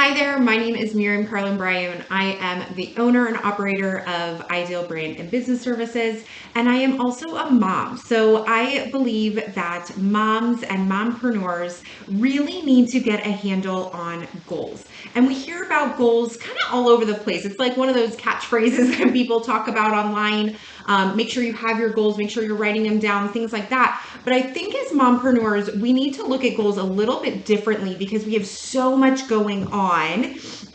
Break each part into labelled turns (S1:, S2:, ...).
S1: Hi there, my name is Miriam Bryan. I am the owner and operator of Ideal Brand and Business Services, and I am also a mom. So I believe that moms and mompreneurs really need to get a handle on goals. And we hear about goals kind of all over the place. It's like one of those catchphrases that people talk about online. Make sure you have your goals, make sure you're writing them down, things like that. But I think as mompreneurs, we need to look at goals a little bit differently because we have so much going on.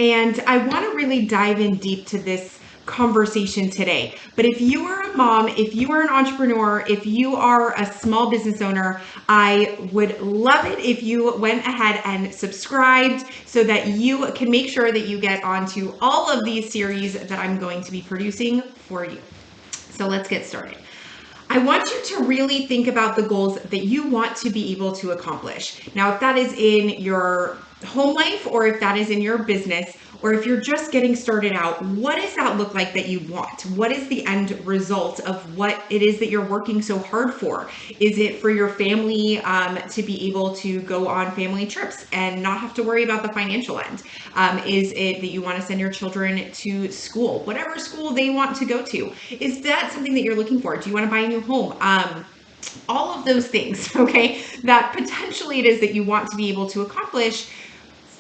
S1: And I want to really dive in deep to this conversation today. But if you are a mom, if you are an entrepreneur, if you are a small business owner, I would love it if you went ahead and subscribed so that you can make sure that you get onto all of these series that I'm going to be producing for you. So let's get started. I want you to really think about the goals that you want to be able to accomplish. Now, if that is in your home life or if that is in your business, or if you're just getting started out, what does that look like that you want? What is the end result of what it is that you're working so hard for? Is it for your family to be able to go on family trips and not have to worry about the financial end? Is it that you want to send your children to school, whatever school they want to go to? Is that something that you're looking for? Do you want to buy a new home? All of those things, okay, that potentially it is that you want to be able to accomplish.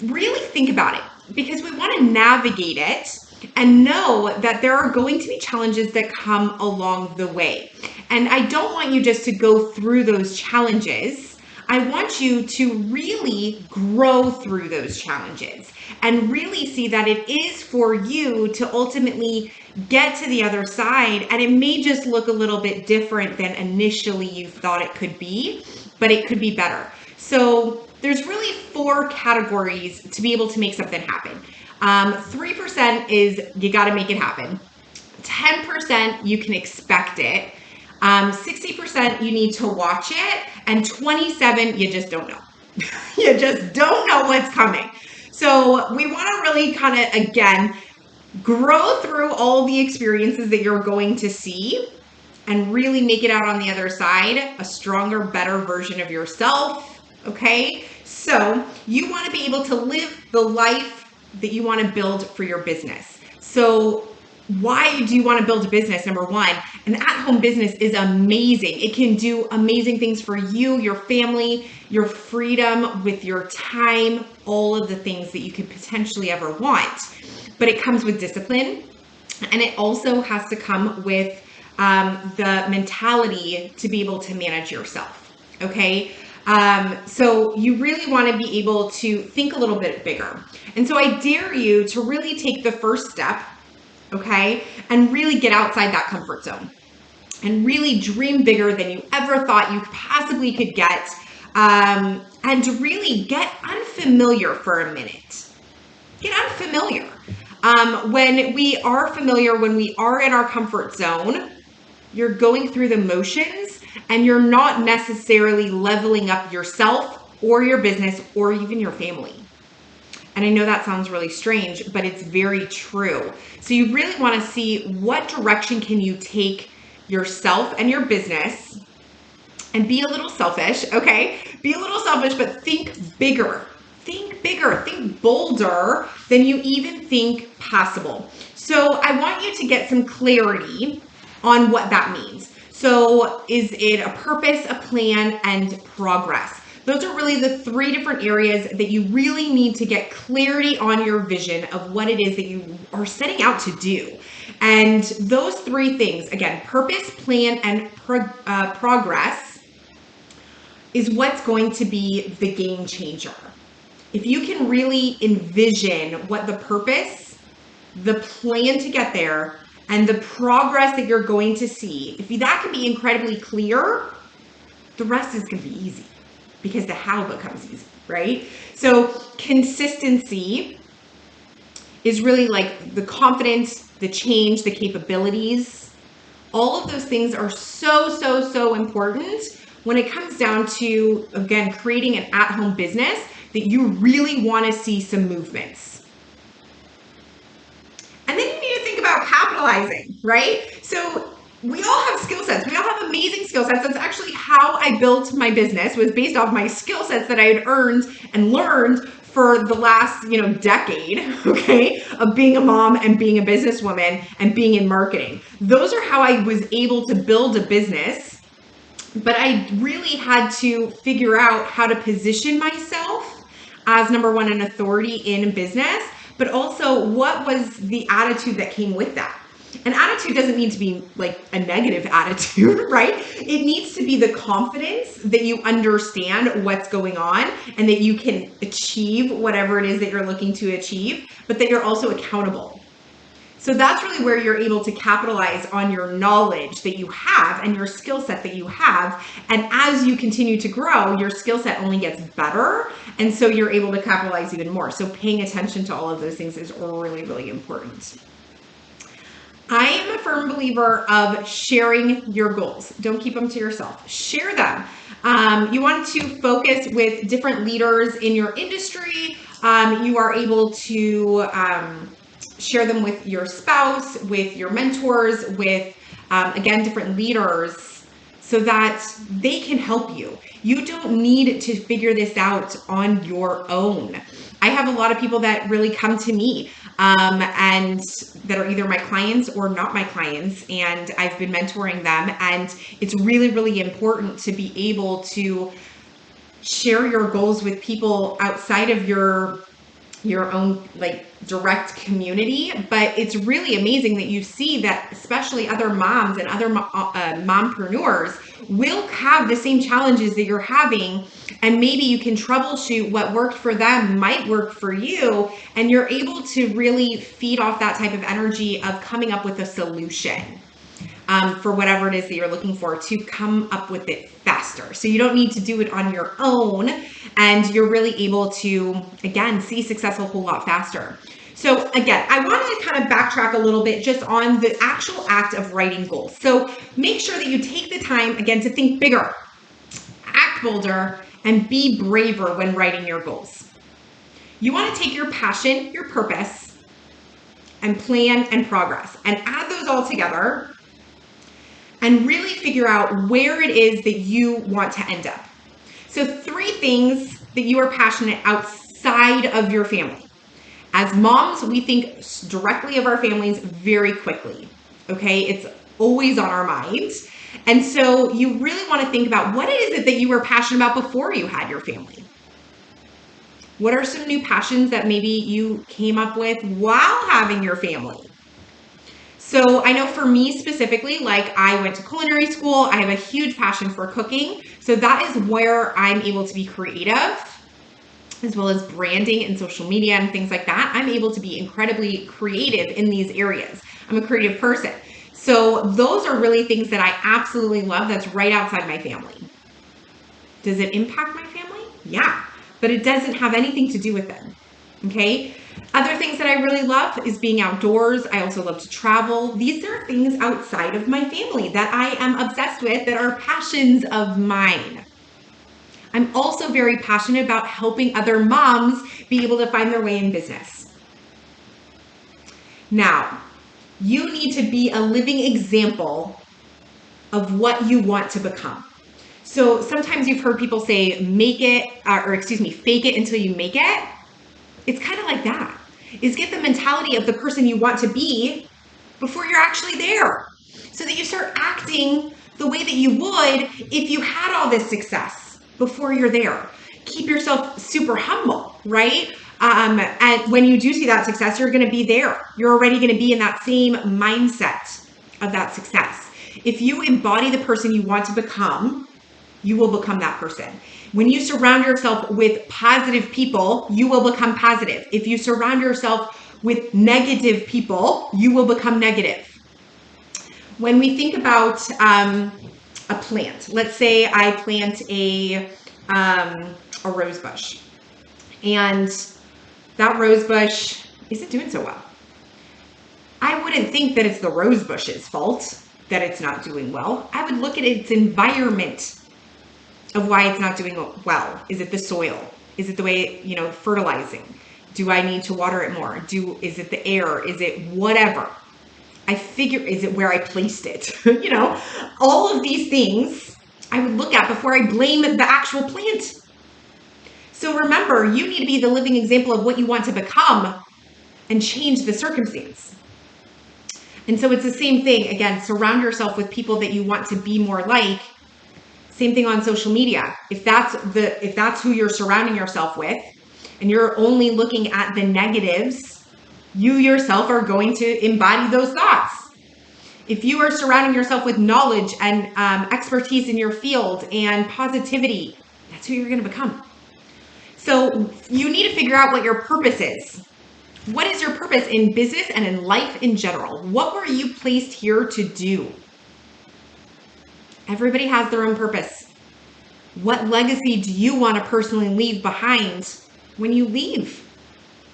S1: Really think about it, because we want to navigate it and know that there are going to be challenges that come along the way. And I don't want you just to go through those challenges. I want you to really grow through those challenges and really see that it is for you to ultimately get to the other side. And it may just look a little bit different than initially you thought it could be, but it could be better. So there's really 4 categories to be able to make something happen. 3% is you got to make it happen. 10% you can expect it. 60% you need to watch it. And 27 you just don't know. You just don't know what's coming. So we want to really kind of, again, grow through all the experiences that you're going to see and really make it out on the other side a stronger, better version of yourself. Okay, so you want to be able to live the life that you want to build for your business. So why do you want to build a business? Number one, an at-home business is amazing. It can do amazing things for you, your family, your freedom with your time, all of the things that you could potentially ever want. But it comes with discipline, and it also has to come with the mentality to be able to manage yourself. Okay. So you really want to be able to think a little bit bigger. And so I dare you to really take the first step, okay, and really get outside that comfort zone and really dream bigger than you ever thought you possibly could get, and really get unfamiliar for a minute. Get unfamiliar. When we are familiar, when we are in our comfort zone, you're going through the motions and you're not necessarily leveling up yourself or your business or even your family. And I know that sounds really strange, but it's very true. So you really want to see what direction can you take yourself and your business, and be a little selfish, okay? Be a little selfish, but think bigger. Think bigger, think bolder than you even think possible. So I want you to get some clarity on what that means. So is it a purpose, a plan, and progress? Those are really the 3 different areas that you really need to get clarity on your vision of what it is that you are setting out to do. And those 3 things, again, purpose, plan, and progress, is what's going to be the game changer. If you can really envision what the purpose, the plan to get there, and the progress that you're going to see, if that can be incredibly clear, the rest is going to be easy because the how becomes easy, right? So consistency is really like the confidence, the change, the capabilities. All of those things are so important when it comes down to, again, creating an at-home business that you really want to see some movements. And then you need to think about capitalizing, right? So we all have skill sets. We all have amazing skill sets. That's actually how I built my business, was based off my skill sets that I had earned and learned for the last, decade, okay, of being a mom and being a businesswoman and being in marketing. Those are how I was able to build a business. But I really had to figure out how to position myself as number one, an authority in business, but also what was the attitude that came with that. An attitude doesn't need to be like a negative attitude, right? It needs to be the confidence that you understand what's going on and that you can achieve whatever it is that you're looking to achieve, but that you're also accountable. So that's really where you're able to capitalize on your knowledge that you have and your skill set that you have. And as you continue to grow, your skill set only gets better. And so you're able to capitalize even more. So paying attention to all of those things is really, really important. I am a firm believer of sharing your goals. Don't keep them to yourself. Share them. You want to focus with different leaders in your industry. You are able to share them with your spouse, with your mentors, with, again, different leaders so that they can help you. You don't need to figure this out on your own. I have a lot of people that really come to me and that are either my clients or not my clients, and I've been mentoring them. And it's really, really important to be able to share your goals with people outside of your own like direct community. But it's really amazing that you see that especially other moms and other mompreneurs will have the same challenges that you're having, and maybe you can troubleshoot what worked for them might work for you, and you're able to really feed off that type of energy of coming up with a solution for whatever it is that you're looking for, to come up with it faster. So you don't need to do it on your own, and you're really able to, again, see success a whole lot faster. So again, I wanted to kind of backtrack a little bit just on the actual act of writing goals. So make sure that you take the time, again, to think bigger, act bolder, and be braver when writing your goals. You want to take your passion, your purpose, and plan and progress, and add those all together and really figure out where it is that you want to end up. So 3 things that you are passionate outside of your family. As moms, we think directly of our families very quickly, okay? It's always on our minds. And so you really want to think about what is it that you were passionate about before you had your family? What are some new passions that maybe you came up with while having your family? So I know for me specifically, like I went to culinary school, I have a huge passion for cooking. So that is where I'm able to be creative, as well as branding and social media and things like that. I'm able to be incredibly creative in these areas. I'm a creative person. So those are really things that I absolutely love that's right outside my family. Does it impact my family? Yeah, but it doesn't have anything to do with them, okay? Other things that I really love is being outdoors. I also love to travel. These are things outside of my family that I am obsessed with, that are passions of mine. I'm also very passionate about helping other moms be able to find their way in business. Now, you need to be a living example of what you want to become. So sometimes you've heard people say, fake it until you make it. It's kind of like that. Is get the mentality of the person you want to be before you're actually there, so that you start acting the way that you would if you had all this success before you're there. Keep yourself super humble, right? And when you do see that success, you're going to be there. You're already going to be in that same mindset of that success. If you embody the person you want to become, you will become that person. When you surround yourself with positive people, you will become positive. If you surround yourself with negative people, you will become negative. When we think about a plant, let's say I plant a rose bush, and that rose bush isn't doing so well. I wouldn't think that it's the rose bush's fault that it's not doing well. I would look at its environment of why it's not doing well. Is it the soil? Is it the way, fertilizing? Do I need to water it more? Is it the air? Is it whatever? Is it where I placed it? All of these things I would look at before I blame the actual plant. So remember, you need to be the living example of what you want to become and change the circumstance. And so it's the same thing. Again, surround yourself with people that you want to be more like. Same thing on social media. If that's who you're surrounding yourself with, and you're only looking at the negatives, you yourself are going to embody those thoughts. If you are surrounding yourself with knowledge and expertise in your field and positivity, that's who you're going to become. So you need to figure out what your purpose is. What is your purpose in business and in life in general? What were you placed here to do? Everybody has their own purpose. What legacy do you want to personally leave behind when you leave?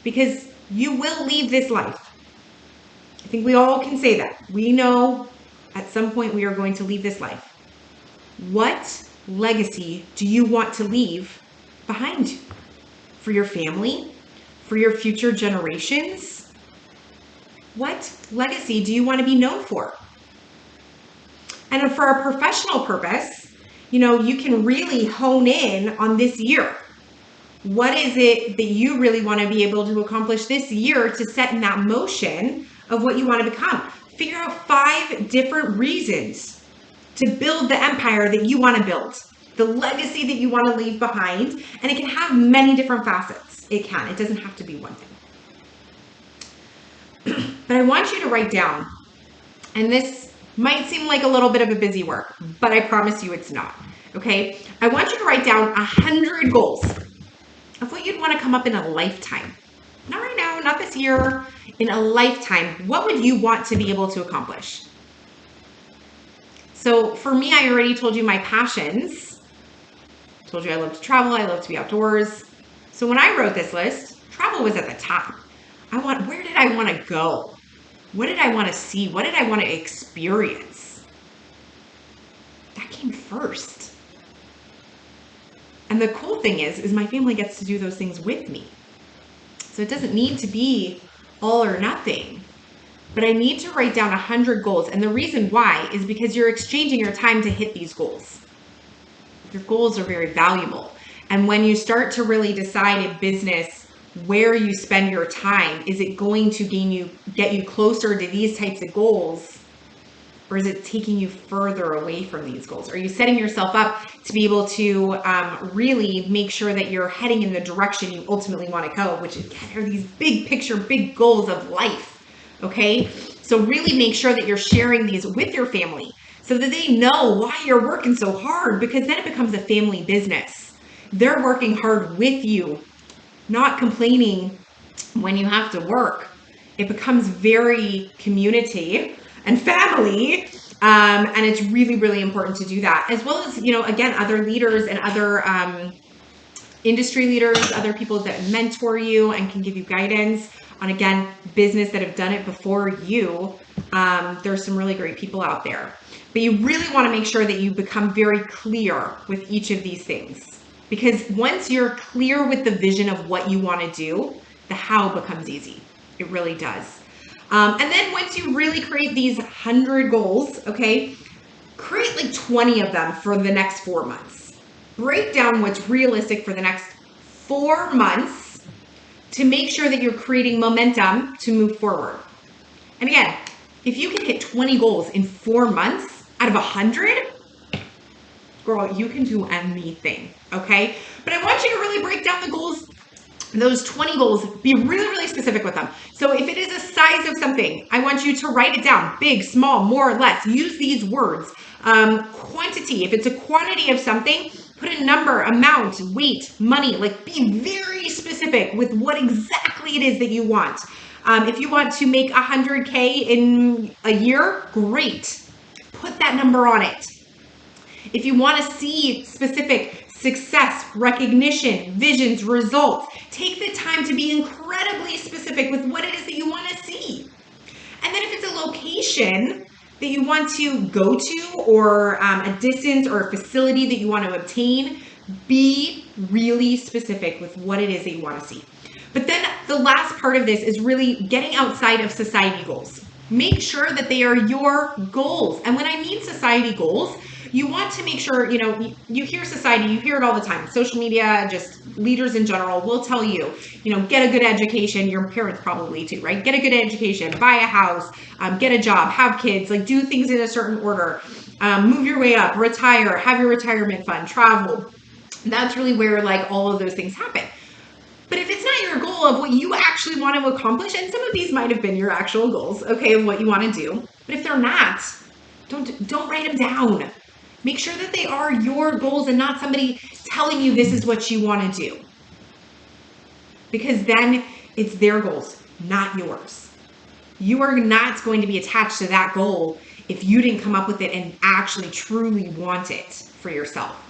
S1: Because you will leave this life. I think we all can say that. We know at some point we are going to leave this life. What legacy do you want to leave behind for your family, for your future generations? What legacy do you want to be known for? And for a professional purpose, you can really hone in on this year. What is it that you really want to be able to accomplish this year to set in that motion of what you want to become? Figure out 5 different reasons to build the empire that you want to build, the legacy that you want to leave behind, and it can have many different facets. It doesn't have to be one thing. But I want you to write down, and this might seem like a little bit of a busy work, but I promise you it's not, okay? I want you to write down 100 goals of what you'd want to come up in a lifetime. Not right now, not this year, in a lifetime. What would you want to be able to accomplish? So for me, I already told you my passions. I told you I love to travel, I love to be outdoors. So when I wrote this list, travel was at the top. Where did I want to go? What did I want to see? What did I want to experience? That came first. And the cool thing is my family gets to do those things with me. So it doesn't need to be all or nothing. But I need to write down 100 goals. And the reason why is because you're exchanging your time to hit these goals. Your goals are very valuable. And when you start to really decide in business where you spend your time, is it going to get you closer to these types of goals? Or is it taking you further away from these goals? Are you setting yourself up to be able to really make sure that you're heading in the direction you ultimately want to go, which again are these big picture, big goals of life, okay? So really make sure that you're sharing these with your family so that they know why you're working so hard, because then it becomes a family business. They're working hard with you, not complaining when you have to work. It becomes very community and family. And it's really, really important to do that. As well as, again, other leaders and other industry leaders, other people that mentor you and can give you guidance on, again, business that have done it before you. There's some really great people out there. But you really want to make sure that you become very clear with each of these things. Because once you're clear with the vision of what you want to do, the how becomes easy. It really does. And then once you really create these 100 goals, okay, create like 20 of them for the next 4 months. Break down what's realistic for the next 4 months to make sure that you're creating momentum to move forward. And again, if you can hit 20 goals in 4 months out of 100, girl, you can do anything, okay? But I want you to really break down the goals, those 20 goals, be really, really specific with them. So if it is a size of something, I want you to write it down, big, small, more or less. Use these words. Quantity, if it's a quantity of something, put a number, amount, weight, money, like be very specific with what exactly it is that you want. If you want to make 100K in a year, great. Put that number on it. If you want to see specific success, recognition, visions, results, take the time to be incredibly specific with what it is that you want to see. And then if it's a location that you want to go to, or a distance or a facility that you want to obtain, be really specific with what it is that you want to see. But then the last part of this is really getting outside of society goals. Make sure that they are your goals. And when I mean society goals, you want to make sure, you hear society, you hear it all the time. Social media, just leaders in general will tell you, get a good education. Your parents probably too, right? Get a good education, buy a house, get a job, have kids, like do things in a certain order, move your way up, retire, have your retirement fund, travel. That's really where like all of those things happen. But if it's not your goal of what you actually want to accomplish, and some of these might have been your actual goals, okay, of what you want to do, but if they're not, don't write them down. Make sure that they are your goals and not somebody telling you this is what you want to do. Because then it's their goals, not yours. You are not going to be attached to that goal if you didn't come up with it and actually truly want it for yourself.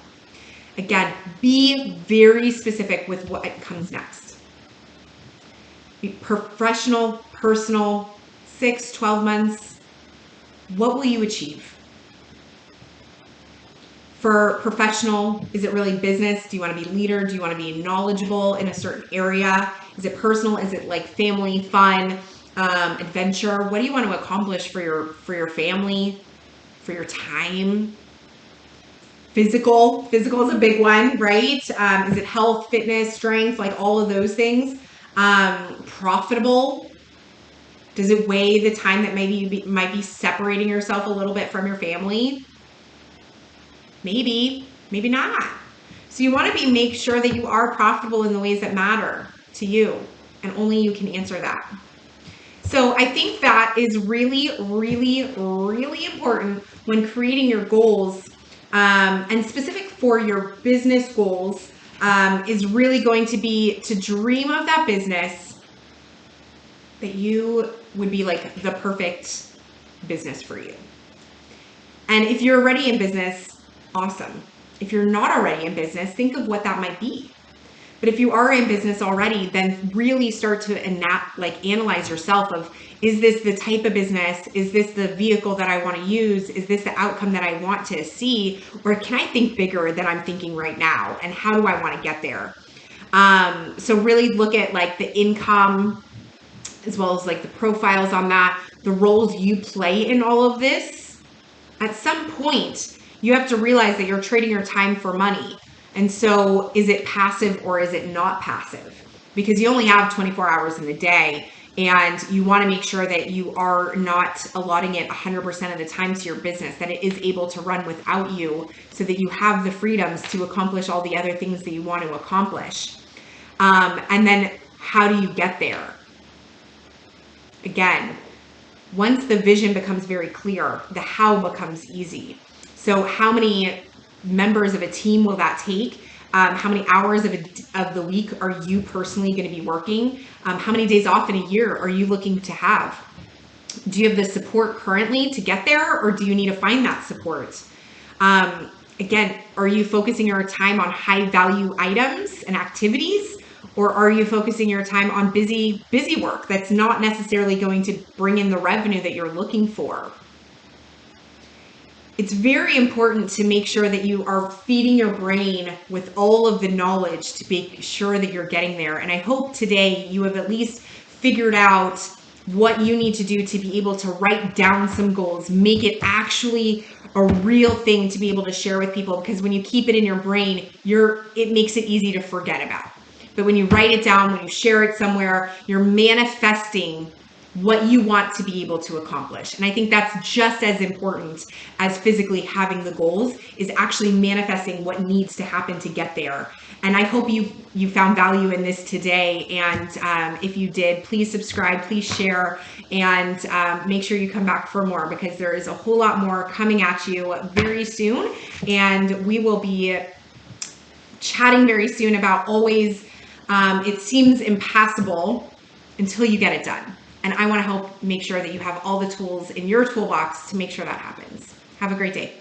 S1: Again, be very specific with what comes next. Be professional, personal, 6, 12 months. What will you achieve? For professional, is it really business? Do you want to be a leader? Do you want to be knowledgeable in a certain area? Is it personal? Is it like family, fun, adventure? What do you want to accomplish for your family, for your time? Physical is a big one, right? Is it health, fitness, strength, like all of those things? Profitable. Does it weigh the time that maybe you might be separating yourself a little bit from your family? Maybe not. So you want to make sure that you are profitable in the ways that matter to you, and only you can answer that. So I think that is really, really, really important when creating your goals, and specific for your business goals, is really going to be to dream of that business that you would be like the perfect business for you. And if you're already in business, awesome. If you're not already in business, think of what that might be. But if you are in business already, then really start to analyze yourself of, is this the type of business? Is this the vehicle that I want to use? Is this the outcome that I want to see? Or can I think bigger than I'm thinking right now? And how do I want to get there? So really look at like the income, as well as like the profiles on that, the roles you play in all of this. At some point, you have to realize that you're trading your time for money. And so is it passive or is it not passive? Because you only have 24 hours in the day, and you want to make sure that you are not allotting it 100% of the time to your business, that it is able to run without you, so that you have the freedoms to accomplish all the other things that you want to accomplish. And then how do you get there? Again, once the vision becomes very clear, the how becomes easy. So how many members of a team will that take? How many hours of the week are you personally going to be working? How many days off in a year are you looking to have? Do you have the support currently to get there, or do you need to find that support? Again, are you focusing your time on high value items and activities, or are you focusing your time on busy work that's not necessarily going to bring in the revenue that you're looking for? It's very important to make sure that you are feeding your brain with all of the knowledge to make sure that you're getting there. And I hope today you have at least figured out what you need to do to be able to write down some goals, make it actually a real thing to be able to share with people, because when you keep it in your brain, it makes it easy to forget about. But when you write it down, when you share it somewhere, you're manifesting what you want to be able to accomplish. And I think that's just as important as physically having the goals, is actually manifesting what needs to happen to get there. And I hope you found value in this today. And if you did, please subscribe, please share, and make sure you come back for more, because there is a whole lot more coming at you very soon. And we will be chatting very soon about always, it seems impassable until you get it done. And I want to help make sure that you have all the tools in your toolbox to make sure that happens. Have a great day.